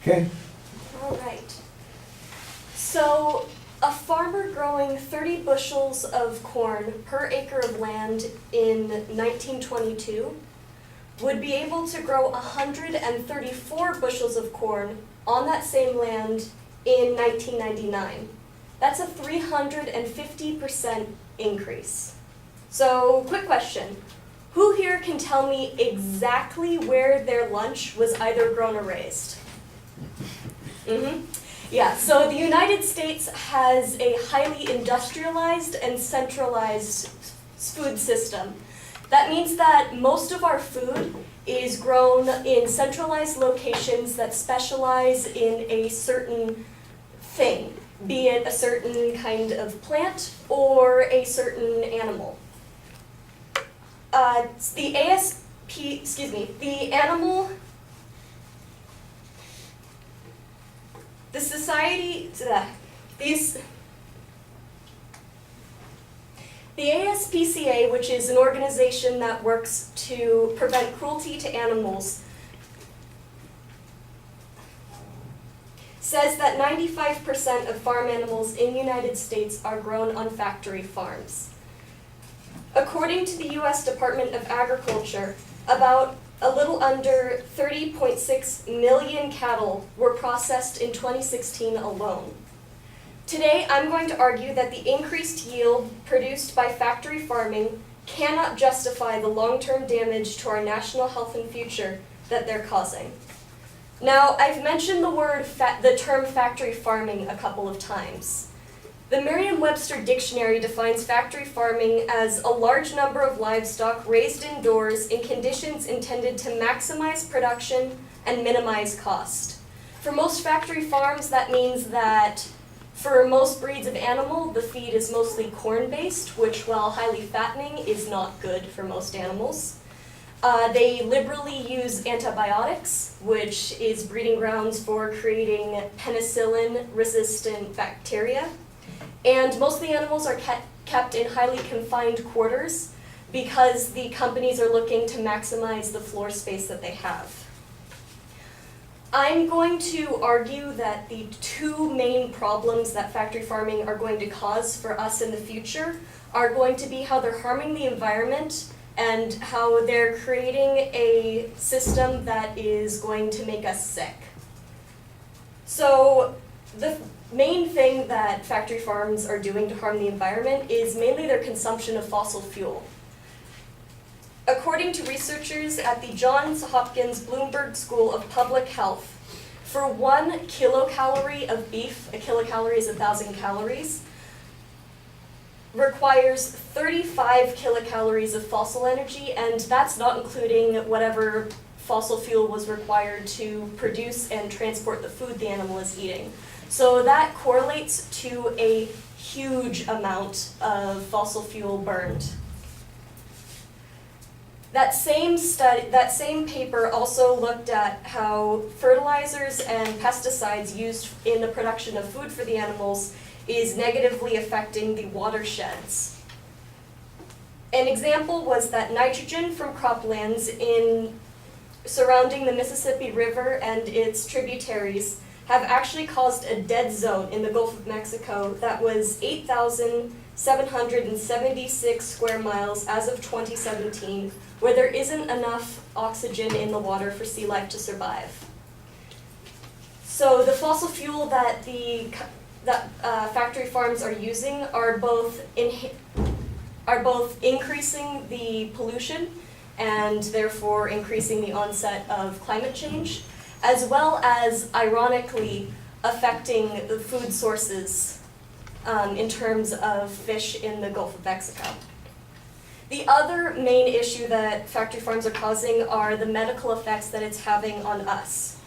Okay. All right. So a farmer growing 30 bushels of corn per acre of land in 1922 would be able to grow 134 bushels of corn on that same land in 1999. That's a 350% increase. So, quick question. Who here can tell me exactly where their lunch was either grown or raised? Yeah, so the United States has a highly industrialized and centralized food system. That means that most of our food is grown in centralized locations that specialize in a certain thing, be it a certain kind of plant or a certain animal. The ASPCA, which is an organization that works to prevent cruelty to animals, says that 95% of farm animals in the United States are grown on factory farms. According to the U.S. Department of Agriculture, about a little under 30.6 million cattle were processed in 2016 alone. Today, I'm going to argue that the increased yield produced by factory farming cannot justify the long-term damage to our national health and future that they're causing. Now, I've mentioned the term factory farming a couple of times. The Merriam-Webster Dictionary defines factory farming as a large number of livestock raised indoors in conditions intended to maximize production and minimize cost. For most factory farms, that means that for most breeds of animal, the feed is mostly corn-based, which, while highly fattening, is not good for most animals. They liberally use antibiotics, which is breeding grounds for creating penicillin-resistant bacteria. And most of the animals are kept in highly confined quarters because the companies are looking to maximize the floor space that they have. I'm going to argue that the two main problems that factory farming are going to cause for us in the future are going to be how they're harming the environment and how they're creating a system that is going to make us sick. So the main thing that factory farms are doing to harm the environment is mainly their consumption of fossil fuel. According to researchers at the Johns Hopkins Bloomberg School of Public Health, for 1 kilocalorie of beef, a kilocalorie is 1,000 calories, requires 35 kilocalories of fossil energy, and that's not including whatever fossil fuel was required to produce and transport the food the animal is eating. So that correlates to a huge amount of fossil fuel burned. That same paper also looked at how fertilizers and pesticides used in the production of food for the animals is negatively affecting the watersheds. An example was that nitrogen from croplands surrounding the Mississippi River and its tributaries have actually caused a dead zone in the Gulf of Mexico that was 8,776 square miles as of 2017, where there isn't enough oxygen in the water for sea life to survive. So the fossil fuel that factory farms are using are both increasing the pollution and therefore increasing the onset of climate change, as well as, ironically, affecting the food sources in terms of fish in the Gulf of Mexico. The other main issue that factory farms are causing are the medical effects that it's having on us.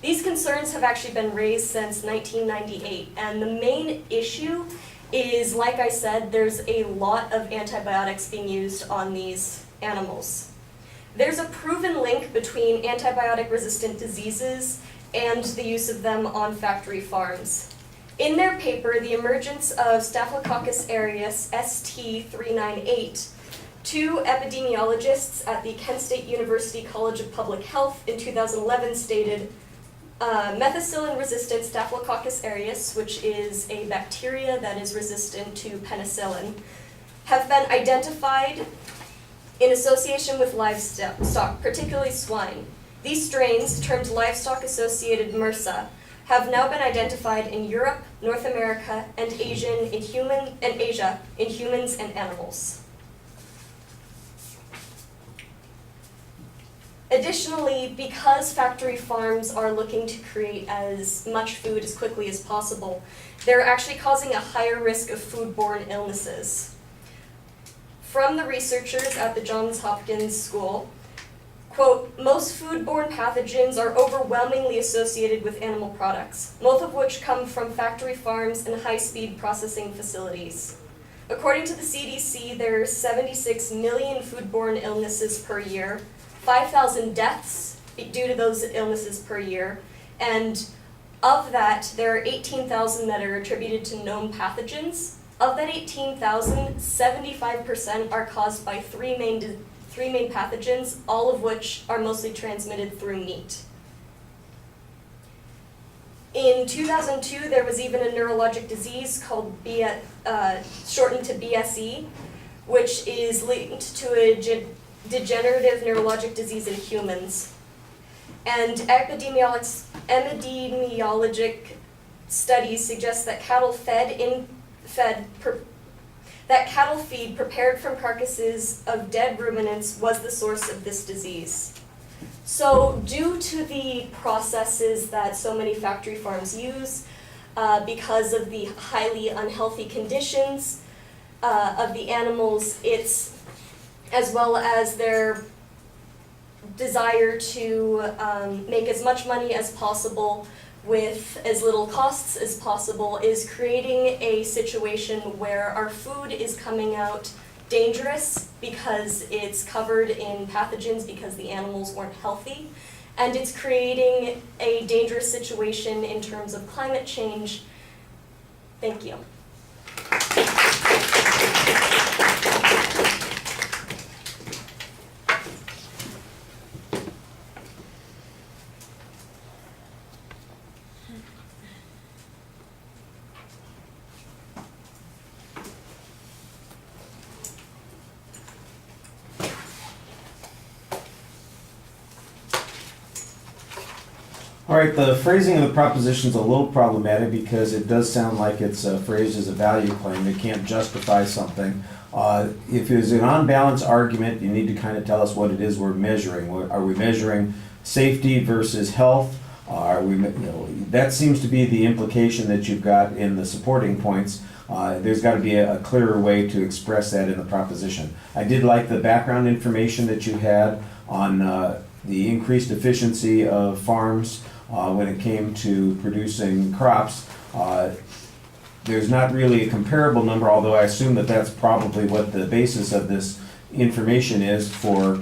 These concerns have actually been raised since 1998, and the main issue is, like I said, there's a lot of antibiotics being used on these animals. There's a proven link between antibiotic-resistant diseases and the use of them on factory farms. In their paper, The Emergence of Staphylococcus aureus, ST398, two epidemiologists at the Kent State University College of Public Health in 2011 stated, methicillin-resistant Staphylococcus aureus, which is a bacteria that is resistant to penicillin, have been identified in association with livestock, particularly swine. These strains, termed livestock-associated MRSA, have now been identified in Europe, North America, and Asia in humans and animals. Additionally, because factory farms are looking to create as much food as quickly as possible, they're actually causing a higher risk of foodborne illnesses. From the researchers at the Johns Hopkins School, quote, most foodborne pathogens are overwhelmingly associated with animal products, most of which come from factory farms and high-speed processing facilities. According to the CDC, there are 76 million foodborne illnesses per year, 5,000 deaths due to those illnesses per year, and of that, there are 18,000 that are attributed to known pathogens. Of that 18,000, 75% are caused by three main pathogens, all of which are mostly transmitted through meat. In 2002, there was even a neurologic disease called shortened to BSE, which is linked to a degenerative neurologic disease in humans. And epidemiologic studies suggest that cattle cattle feed prepared from carcasses of dead ruminants was the source of this disease. So due to the processes that so many factory farms use, because of the highly unhealthy conditions of the animals, as well as their desire to make as much money as possible with as little costs as possible, is creating a situation where our food is coming out dangerous because it's covered in pathogens because the animals weren't healthy, and it's creating a dangerous situation in terms of climate change. Thank you. All right, the phrasing of the proposition is a little problematic because it does sound like it's phrased as a value claim. It can't justify something. If it's an on-balance argument, you need to kind of tell us what it is we're measuring. Are we measuring safety versus health? That seems to be the implication that you've got in the supporting points. There's got to be a clearer way to express that in the proposition. I did like the background information that you had on the increased efficiency of farms when it came to producing crops. There's not really a comparable number, although I assume that that's probably what the basis of this information is for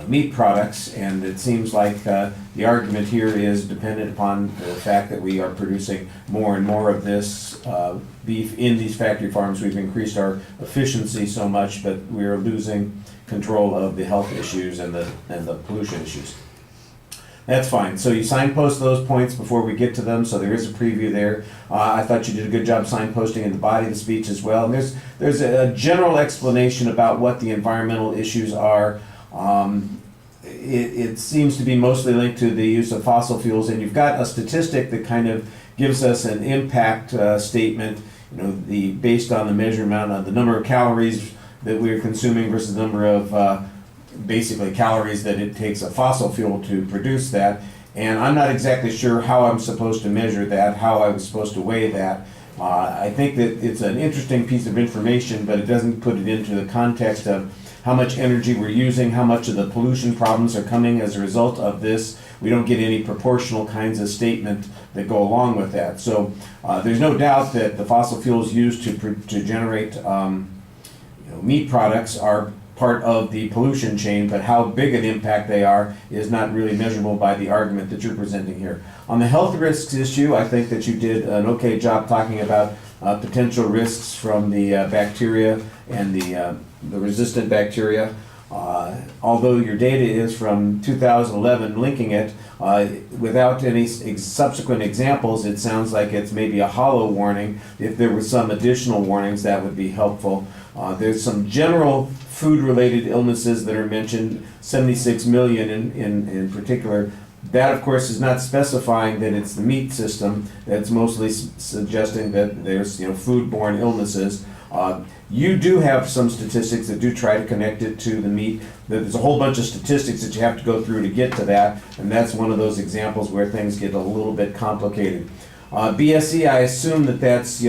meat products, and it seems like the argument here is dependent upon the fact that we are producing more and more of this beef in these factory farms. We've increased our efficiency so much, but we are losing control of the health issues and the pollution issues. That's fine. So you signpost those points before we get to them, so there is a preview there. I thought you did a good job signposting in the body of the speech as well. And there's a general explanation about what the environmental issues are. It seems to be mostly linked to the use of fossil fuels, and you've got a statistic that kind of gives us an impact statement, based on the measurement of the number of calories that we're consuming versus the number of basically calories that it takes a fossil fuel to produce that. And I'm not exactly sure how I'm supposed to measure that, how I was supposed to weigh that. I think that it's an interesting piece of information, but it doesn't put it into the context of how much energy we're using, how much of the pollution problems are coming as a result of this. We don't get any proportional kinds of statement that go along with that. So there's no doubt that the fossil fuels used to generate meat products are part of the pollution chain, but how big an impact they are is not really measurable by the argument that you're presenting here. On the health risks issue, I think that you did an okay job talking about potential risks from the bacteria and the resistant bacteria. Although your data is from 2011 linking it, without any subsequent examples, it sounds like it's maybe a hollow warning. If there were some additional warnings, that would be helpful. There's some general food-related illnesses that are mentioned, 76 million in particular. That, of course, is not specifying that it's the meat system. That's mostly suggesting that there's, food-borne illnesses. You do have some statistics that do try to connect it to the meat. There's a whole bunch of statistics that you have to go through to get to that, and that's one of those examples where things get a little bit complicated. BSE, I assume that's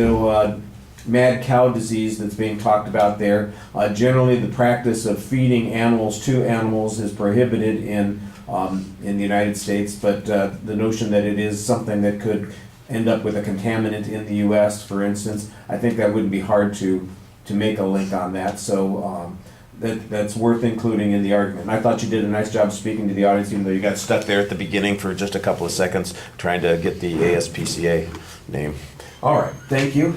mad cow disease that's being talked about there. Generally, the practice of feeding animals to animals is prohibited in the United States, but the notion that it is something that could end up with a contaminant in the U.S., for instance, I think that wouldn't be hard to make a link on that. So that's worth including in the argument. And I thought you did a nice job speaking to the audience, even though you got stuck there at the beginning for just a couple of seconds trying to get the ASPCA name. All right, thank you.